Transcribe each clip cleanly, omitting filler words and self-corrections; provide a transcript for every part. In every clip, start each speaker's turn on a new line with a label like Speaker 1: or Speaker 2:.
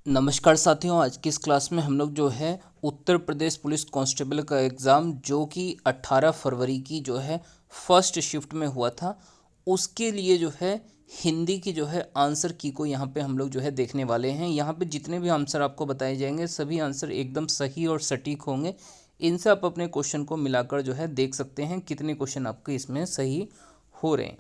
Speaker 1: नमस्कार साथियों, आज की इस क्लास में हम लोग जो है उत्तर प्रदेश पुलिस कांस्टेबल का एग्ज़ाम जो कि 18 फरवरी की जो है फर्स्ट शिफ्ट में हुआ था, उसके लिए जो है हिंदी की जो है आंसर की को यहाँ पे हम लोग जो है देखने वाले हैं। यहाँ पे जितने भी आंसर आपको बताए जाएंगे सभी आंसर एकदम सही और सटीक होंगे। इनसे आप अपने क्वेश्चन को मिलाकर जो है देख सकते हैं कितने क्वेश्चन आपके इसमें सही हो रहे हैं।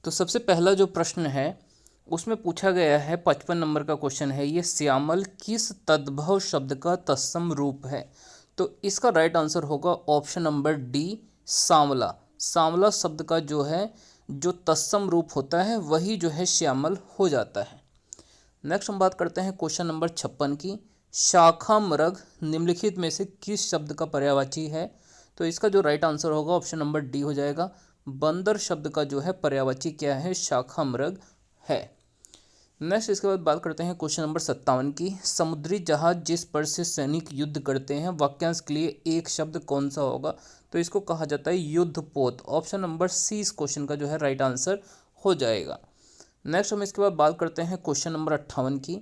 Speaker 1: तो सबसे पहला जो प्रश्न है उसमें पूछा गया है 55 नंबर का क्वेश्चन है, ये श्यामल किस तद्भव शब्द का तत्सम रूप है। तो इसका राइट आंसर होगा ऑप्शन नंबर डी, सांवला। सांवला शब्द का जो तत्सम रूप होता है वही जो है श्यामल हो जाता है। नेक्स्ट हम बात करते हैं क्वेश्चन नंबर 56 की। शाखा मृग निम्नलिखित में से किस शब्द का पर्यायवाची है। तो इसका जो राइट आंसर होगा ऑप्शन नंबर डी हो जाएगा। बंदर शब्द का जो है पर्यायवाची क्या है, शाखा मृग है। नेक्स्ट इसके बाद बात करते हैं क्वेश्चन नंबर 57 की। समुद्री जहाज जिस पर से सैनिक युद्ध करते हैं, वाक्यांश के लिए एक शब्द कौन सा होगा। तो इसको कहा जाता है युद्धपोत। ऑप्शन नंबर सी इस क्वेश्चन का जो है राइट आंसर हो जाएगा। नेक्स्ट हम इसके बाद बात करते हैं क्वेश्चन नंबर 58 की।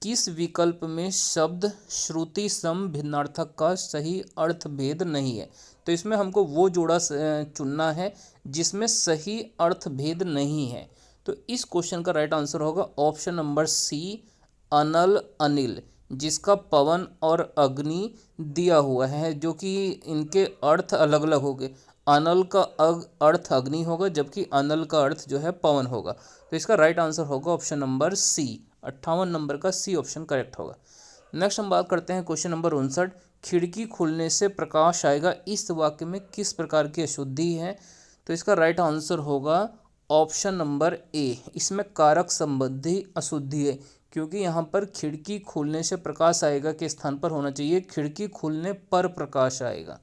Speaker 1: किस विकल्प में शब्द श्रुति सम भिन्नार्थक का सही अर्थ भेद नहीं है। तो इसमें हमको वो जोड़ा चुनना है जिसमें सही अर्थ भेद नहीं है। तो इस क्वेश्चन का राइट आंसर होगा ऑप्शन नंबर सी, अनल अनिल, जिसका पवन और अग्नि दिया हुआ है, जो कि इनके अर्थ अलग अलग हो गए। अनल का अर्थ अग्नि होगा जबकि अनल का अर्थ जो है पवन होगा। तो इसका राइट आंसर होगा ऑप्शन नंबर सी, 58 नंबर का सी ऑप्शन करेक्ट होगा। नेक्स्ट हम बात करते हैं क्वेश्चन नंबर 59। खिड़की खुलने से प्रकाश आएगा, इस वाक्य में किस प्रकार की अशुद्धि है। तो इसका राइट आंसर होगा ऑप्शन नंबर ए, इसमें कारक संबंधी अशुद्धि है, क्योंकि यहाँ पर खिड़की खुलने से प्रकाश आएगा के स्थान पर होना चाहिए खिड़की खुलने पर प्रकाश आएगा।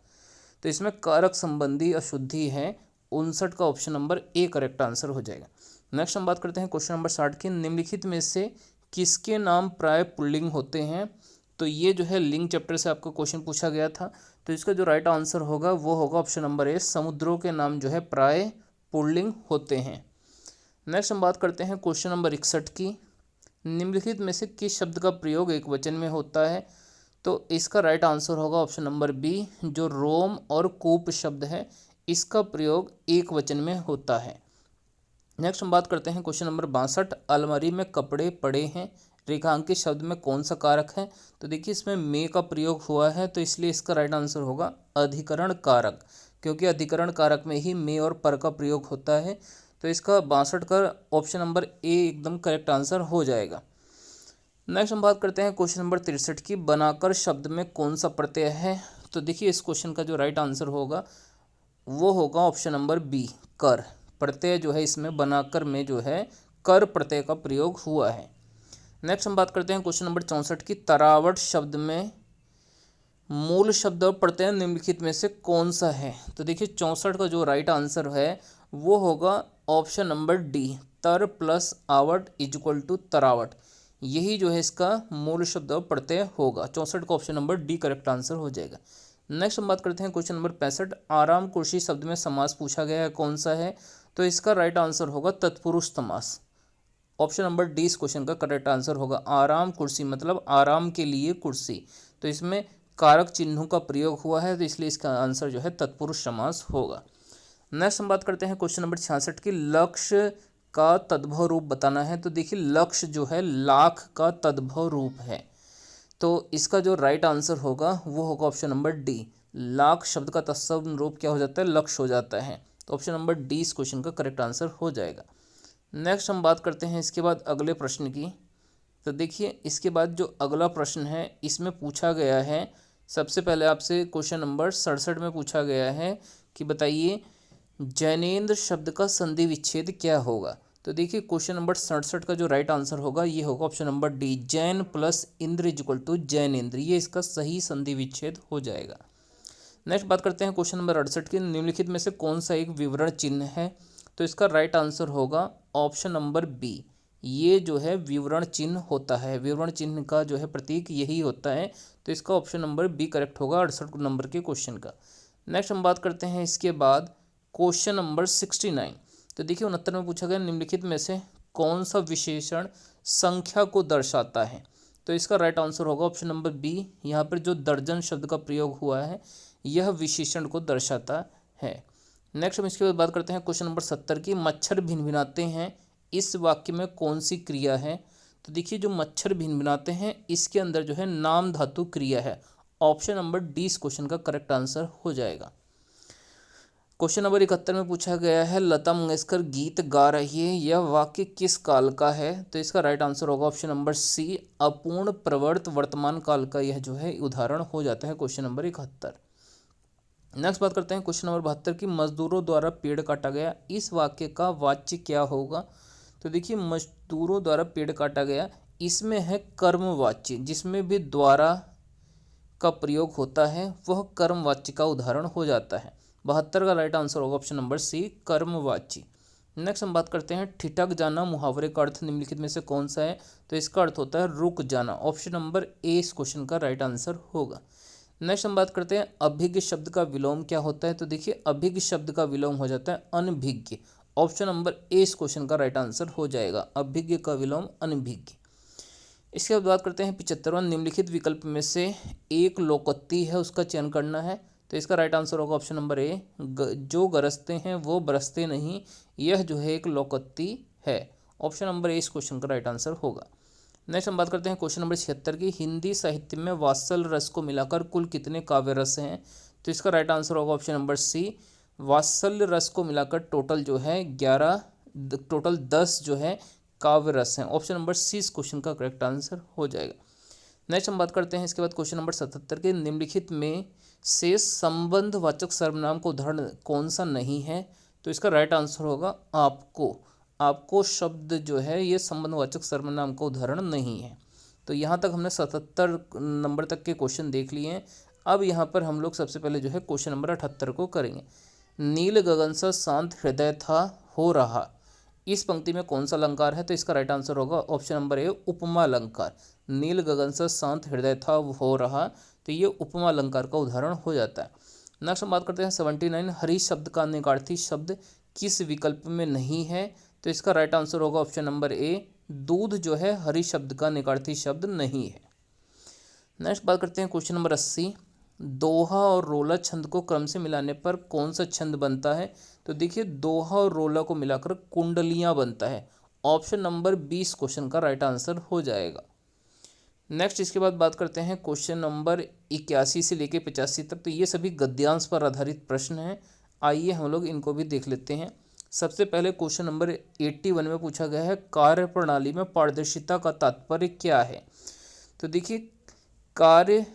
Speaker 1: तो इसमें कारक संबंधी अशुद्धि है। 59 का option number A correct answer हो जाएगा। नेक्स्ट हम बात करते हैं क्वेश्चन नंबर 60 की। निम्नलिखित में से किसके नाम प्राय पुल्लिंग होते हैं। तो ये जो है लिंग चैप्टर से आपको क्वेश्चन पूछा गया था। तो इसका जो राइट आंसर होगा वो होगा ऑप्शन नंबर ए, समुद्रों के नाम जो है प्राय पुल्लिंग होते हैं। नेक्स्ट हम बात करते हैं क्वेश्चन नंबर 61 की। निम्नलिखित में से किस शब्द का प्रयोग एक वचन में होता है। तो इसका राइट आंसर होगा ऑप्शन नंबर बी, जो रोम और कूप शब्द है इसका प्रयोग एक वचन में होता है। नेक्स्ट हम बात करते हैं क्वेश्चन नंबर 62। अलमारी में कपड़े पड़े हैं, रेखांकित शब्द में कौन सा कारक है। तो देखिए इसमें में का प्रयोग हुआ है, तो इसलिए इसका राइट आंसर होगा अधिकरण कारक, क्योंकि अधिकरण कारक में ही में और पर का प्रयोग होता है। तो इसका 62 का ऑप्शन नंबर ए एकदम करेक्ट आंसर हो जाएगा। नेक्स्ट हम बात करते हैं क्वेश्चन नंबर 63 की। बनाकर शब्द में कौन सा प्रत्यय है। तो देखिए इस क्वेश्चन का जो राइट आंसर होगा वो होगा ऑप्शन नंबर बी, कर। प्रत्यय जो है इसमें बनाकर में जो है कर प्रत्यय का प्रयोग हुआ है। नेक्स्ट हम बात करते हैं क्वेश्चन नंबर 64 की। तरावट शब्द में मूल शब्द और प्रत्यय निम्नलिखित में से कौन सा है। तो देखिए 64 का जो राइट आंसर है वो होगा ऑप्शन नंबर डी, तर प्लस आवट इज इक्वल टू तरावट। यही जो है इसका मूल शब्द और प्रत्यय होगा। 64 का option number D correct answer हो जाएगा। नेक्स्ट हम बात करते हैं क्वेश्चन नंबर 65। आराम कुर्सी शब्द में समास पूछा गया है, कौन सा है। तो इसका राइट आंसर होगा तत्पुरुष समास। ऑप्शन नंबर डी इस क्वेश्चन का करेक्ट आंसर होगा। आराम कुर्सी मतलब आराम के लिए कुर्सी, तो इसमें कारक चिन्हों का प्रयोग हुआ है, तो इसलिए इसका आंसर जो है तत्पुरुष समास होगा। नेक्स्ट हम बात करते हैं क्वेश्चन नंबर 66 की। लक्ष्य का तद्भव रूप बताना है। तो देखिए लक्ष्य जो है लाख का तद्भव रूप है, तो इसका जो राइट आंसर होगा वो होगा ऑप्शन नंबर डी, लाख शब्द का तत्सम रूप क्या हो जाता है, लक्ष्य हो जाता है। तो ऑप्शन नंबर डी इस क्वेश्चन का करेक्ट आंसर हो जाएगा। नेक्स्ट हम बात करते हैं इसके बाद अगले प्रश्न की। तो देखिए इसके बाद जो अगला प्रश्न है इसमें पूछा गया है, सबसे पहले आपसे क्वेश्चन नंबर 67 में पूछा गया है कि बताइए जैनेन्द्र शब्द का संधि विच्छेद क्या होगा। तो देखिए क्वेश्चन नंबर 67 का जो राइट आंसर होगा ये होगा ऑप्शन नंबर डी, जैन प्लस इंद्र इज इक्वल टू जैनेन्द्र। ये इसका सही संधि विच्छेद हो जाएगा। नेक्स्ट बात करते हैं क्वेश्चन नंबर 68 की। निम्नलिखित में से कौन सा एक विवरण चिन्ह है। तो इसका राइट आंसर होगा ऑप्शन नंबर बी, ये जो है विवरण चिन्ह होता है। विवरण चिन्ह का जो है प्रतीक यही होता है, तो इसका ऑप्शन नंबर बी करेक्ट होगा 68 नंबर के क्वेश्चन का। नेक्स्ट हम बात करते हैं इसके बाद क्वेश्चन नंबर 69। तो देखिए 69 में पूछा गया निम्नलिखित में से कौन सा विशेषण संख्या को दर्शाता है। तो इसका राइट आंसर होगा ऑप्शन नंबर बी। यहाँ पर जो दर्जन शब्द का प्रयोग हुआ है यह विशेषण को दर्शाता है। नेक्स्ट हम इसके बाद बात करते हैं क्वेश्चन नंबर 70 की। मच्छर भिनभिनाते हैं इस वाक्य में कौन सी क्रिया है? तो देखिए जो मच्छर भिनभिनाते हैं इसके अंदर जो है नाम धातु क्रिया है। ऑप्शन नंबर डी इस क्वेश्चन का करेक्ट आंसर हो जाएगा। क्वेश्चन नंबर 71 में पूछा गया है लता मंगेशकर गीत गा रही है, यह वाक्य किस काल का है? तो इसका राइट आंसर होगा ऑप्शन नंबर सी, अपूर्ण प्रवर्त वर्तमान काल का यह जो है उदाहरण हो जाता है क्वेश्चन नंबर 71। नेक्स्ट बात करते हैं क्वेश्चन नंबर 72 की। मजदूरों द्वारा पेड़ काटा गया, इस वाक्य का वाच्य क्या होगा? तो देखिए मजदूरों द्वारा पेड़ काटा गया, इसमें है कर्मवाच्य, जिसमें भी द्वारा का प्रयोग होता है वह कर्मवाच्य का उदाहरण हो जाता है। 72 का राइट आंसर होगा ऑप्शन नंबर सी, कर्मवाच्य। नेक्स्ट हम बात करते हैं ठिठक जाना मुहावरे का अर्थ निम्नलिखित में से कौन सा है? तो इसका अर्थ होता है रुक जाना। ऑप्शन नंबर ए इस क्वेश्चन का राइट आंसर होगा। नेक्स्ट हम बात करते हैं अभिज्ञ शब्द का विलोम क्या होता है? तो देखिए अभिज्ञ शब्द का विलोम हो जाता है अनभिज्ञ। ऑप्शन नंबर ए इस क्वेश्चन का राइट आंसर हो जाएगा, अभिज्ञ का विलोम अनभिज्ञ। इसके बाद बात करते हैं 75वां, निम्नलिखित विकल्प में से एक लोकोक्ति है उसका चयन करना है। तो इसका राइट आंसर होगा ऑप्शन नंबर ए, जो गरजते हैं वो बरसते नहीं, यह जो है एक लोकोक्ति है। ऑप्शन नंबर ए इस क्वेश्चन का राइट आंसर होगा। नेक्स्ट हम बात करते हैं क्वेश्चन नंबर 76 की। हिंदी साहित्य में वात्सल रस को मिलाकर कुल कितने काव्य रस हैं? तो इसका राइट आंसर होगा ऑप्शन नंबर सी, वात्सल्य रस को मिलाकर टोटल जो है 11, टोटल 10 जो है काव्य रस हैं। ऑप्शन नंबर सी इस क्वेश्चन का करेक्ट आंसर हो जाएगा। नेक्स्ट हम बात करते हैं इसके बाद क्वेश्चन नंबर 77 के। निम्नलिखित में से संबंधवाचक सर्वनाम का उदाहरण कौन सा नहीं है? तो इसका राइट आंसर होगा आपको। आपको शब्द जो है ये संबंधवाचक सर्वनाम का उदाहरण नहीं है। तो यहाँ तक हमने 77 नंबर तक के क्वेश्चन देख लिए हैं। अब यहाँ पर हम लोग सबसे पहले जो है क्वेश्चन नंबर 78 को करेंगे। नील गगन सा शांत हृदय था हो रहा, इस पंक्ति में कौन सा अलंकार है? तो इसका राइट आंसर होगा ऑप्शन नंबर ए, उपमा अलंकार। नील गगन सा शांत हृदय था हो रहा, तो ये उपमा अलंकार का उदाहरण हो जाता है। नेक्स्ट हम बात करते हैं 79, हरि शब्द का निकार्थी शब्द किस विकल्प में नहीं है? तो इसका राइट आंसर होगा ऑप्शन नंबर ए, दूध जो है हरि शब्द का निकार्थी शब्द नहीं है। नेक्स्ट बात करते हैं क्वेश्चन नंबर 80, दोहा और रोला छंद को क्रम से मिलाने पर कौन सा छंद बनता है? तो देखिए दोहा और रोला को मिलाकर कुंडलियाँ बनता है। ऑप्शन नंबर 20 क्वेश्चन का राइट आंसर हो जाएगा। नेक्स्ट इसके बाद बात करते हैं क्वेश्चन नंबर 81 से लेकर 85 तक। तो ये सभी गद्यांश पर आधारित प्रश्न हैं। आइए हम लोग इनको भी देख लेते हैं। सबसे पहले क्वेश्चन नंबर 81 में पूछा गया है कार्य प्रणाली में पारदर्शिता का तात्पर्य क्या है? तो देखिए कार्य,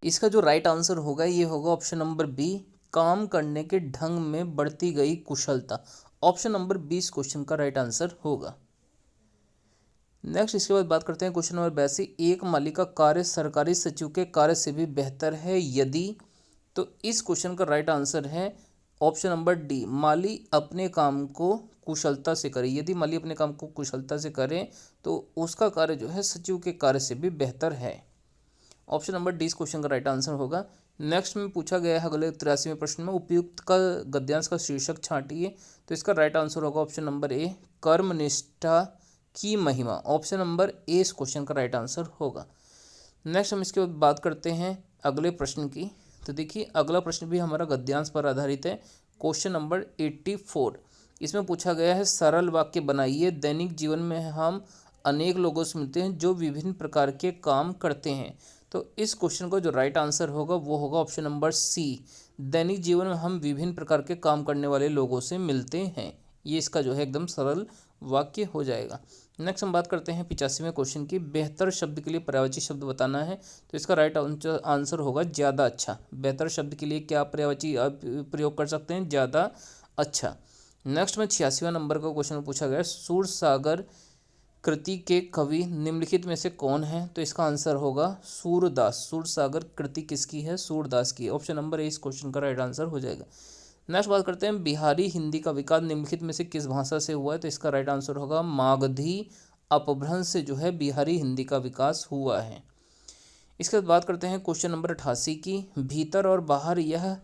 Speaker 1: इसका जो राइट आंसर होगा ये होगा ऑप्शन नंबर बी, काम करने के ढंग में बढ़ती गई कुशलता। ऑप्शन नंबर 20 क्वेश्चन का राइट आंसर होगा। नेक्स्ट इसके बाद बात करते हैं क्वेश्चन नंबर 82, एक माली का कार्य सरकारी सचिव के कार्य से भी बेहतर है यदि? तो इस क्वेश्चन का राइट आंसर है ऑप्शन नंबर डी, माली अपने काम को कुशलता से करे। यदि माली अपने काम को कुशलता से करे तो उसका कार्य जो है सचिव के कार्य से भी बेहतर है। ऑप्शन नंबर डी इस क्वेश्चन का राइट आंसर होगा। नेक्स्ट में पूछा गया है अगले 83वें प्रश्न में उपयुक्त का गद्यांश का शीर्षक छांटिए। तो इसका राइट आंसर होगा ऑप्शन नंबर ए, कर्मनिष्ठा की महिमा। ऑप्शन नंबर ए इस क्वेश्चन का राइट आंसर होगा। नेक्स्ट हम इसके बाद बात करते हैं अगले प्रश्न की। तो देखिए अगला प्रश्न भी हमारा गद्यांश पर आधारित है। क्वेश्चन नंबर 84, इसमें पूछा गया है सरल वाक्य बनाइए। दैनिक जीवन में हम अनेक लोगों से मिलते हैं जो विभिन्न प्रकार के काम करते हैं। तो इस क्वेश्चन का जो राइट आंसर होगा वो होगा ऑप्शन नंबर सी, दैनिक जीवन में हम विभिन्न प्रकार के काम करने वाले लोगों से मिलते हैं। ये इसका जो है एकदम सरल वाक्य हो जाएगा। नेक्स्ट हम बात करते हैं 85वें क्वेश्चन की। बेहतर शब्द के लिए पर्यायवाची शब्द बताना है। तो इसका राइट आंसर होगा ज़्यादा अच्छा। बेहतर शब्द के लिए क्या पर्यायवाची प्रयोग कर सकते हैं? ज़्यादा अच्छा। नेक्स्ट में 86वां नंबर का क्वेश्चन पूछा गया, सूरसागर कृति के कवि निम्नलिखित में से कौन है? तो इसका आंसर होगा सूरदास। सूरसागर कृति किसकी है? सूरदास की। ऑप्शन नंबर ए इस क्वेश्चन का राइट आंसर हो जाएगा। नेक्स्ट बात करते हैं बिहारी हिंदी का विकास निम्नलिखित में से किस भाषा से हुआ है? तो इसका राइट आंसर होगा मागधी अपभ्रंश से जो है बिहारी हिंदी का विकास हुआ है। इसके बाद बात करते हैं क्वेश्चन नंबर 88 की। भीतर और बाहर यह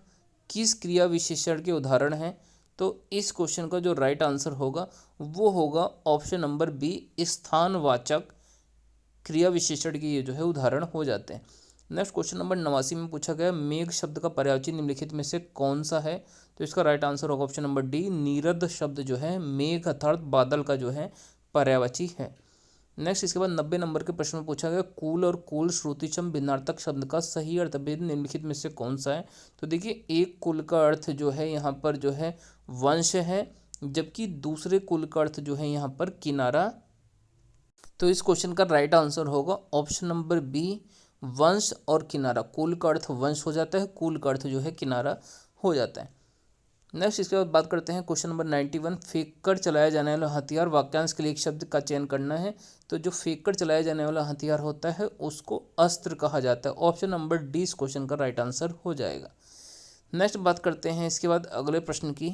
Speaker 1: किस क्रिया विशेषण के उदाहरण हैं? तो इस क्वेश्चन का जो राइट आंसर होगा वो होगा ऑप्शन नंबर बी, स्थानवाचक क्रिया विशेषण के ये जो है उदाहरण हो जाते हैं। नेक्स्ट क्वेश्चन नंबर 89 में पूछा गया मेघ शब्द का पर्यायवाची निम्नलिखित में से कौन सा है। तो इसका राइट आंसर होगा ऑप्शन नंबर डी, नीरद शब्द जो है मेघ अर्थात बादल का जो है पर्यायवाची है। नेक्स्ट इसके बाद 90 नंबर के प्रश्न में पूछा गया कुल और कुल श्रुतिशम भिन्नार्थक शब्द का सही अर्थभेद निम्नलिखित में से कौन सा है। तो देखिए एक कुल का अर्थ जो है यहाँ पर जो है वंश है, जबकि दूसरे कुल का अर्थ जो है यहाँ पर किनारा। तो इस क्वेश्चन का राइट आंसर होगा ऑप्शन नंबर बी, वंश और किनारा। कुल का अर्थ वंश हो जाता है, कुल का अर्थ जो है किनारा हो जाता है। नेक्स्ट इसके बाद बात करते हैं क्वेश्चन नंबर 91, फेंक कर चलाया जाने वाला हथियार, वाक्यांश के लिए एक शब्द का चयन करना है। तो जो फेंक कर चलाया जाने वाला हथियार होता है उसको अस्त्र कहा जाता है। ऑप्शन नंबर डी इस क्वेश्चन का राइट आंसर हो जाएगा। नेक्स्ट बात करते हैं इसके बाद अगले प्रश्न की।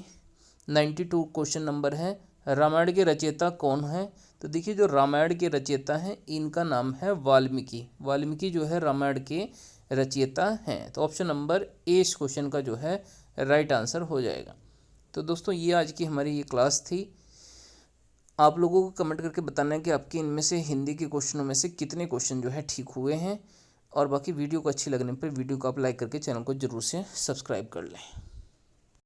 Speaker 1: 92 क्वेश्चन नंबर है रामायण के रचयिता कौन है। तो देखिए जो रामायण के रचयिता हैं इनका नाम है वाल्मीकि। वाल्मीकि जो है रामायण के रचयिता हैं। तो ऑप्शन नंबर ए इस क्वेश्चन का जो है राइट आंसर हो जाएगा। तो दोस्तों ये आज की हमारी ये क्लास थी। आप लोगों को कमेंट करके बताना है कि आपके इनमें से हिंदी के क्वेश्चनों में से कितने क्वेश्चन जो है ठीक हुए हैं। और बाकी वीडियो को अच्छी लगने पर वीडियो को आप लाइक करके चैनल को जरूर से सब्सक्राइब कर लें।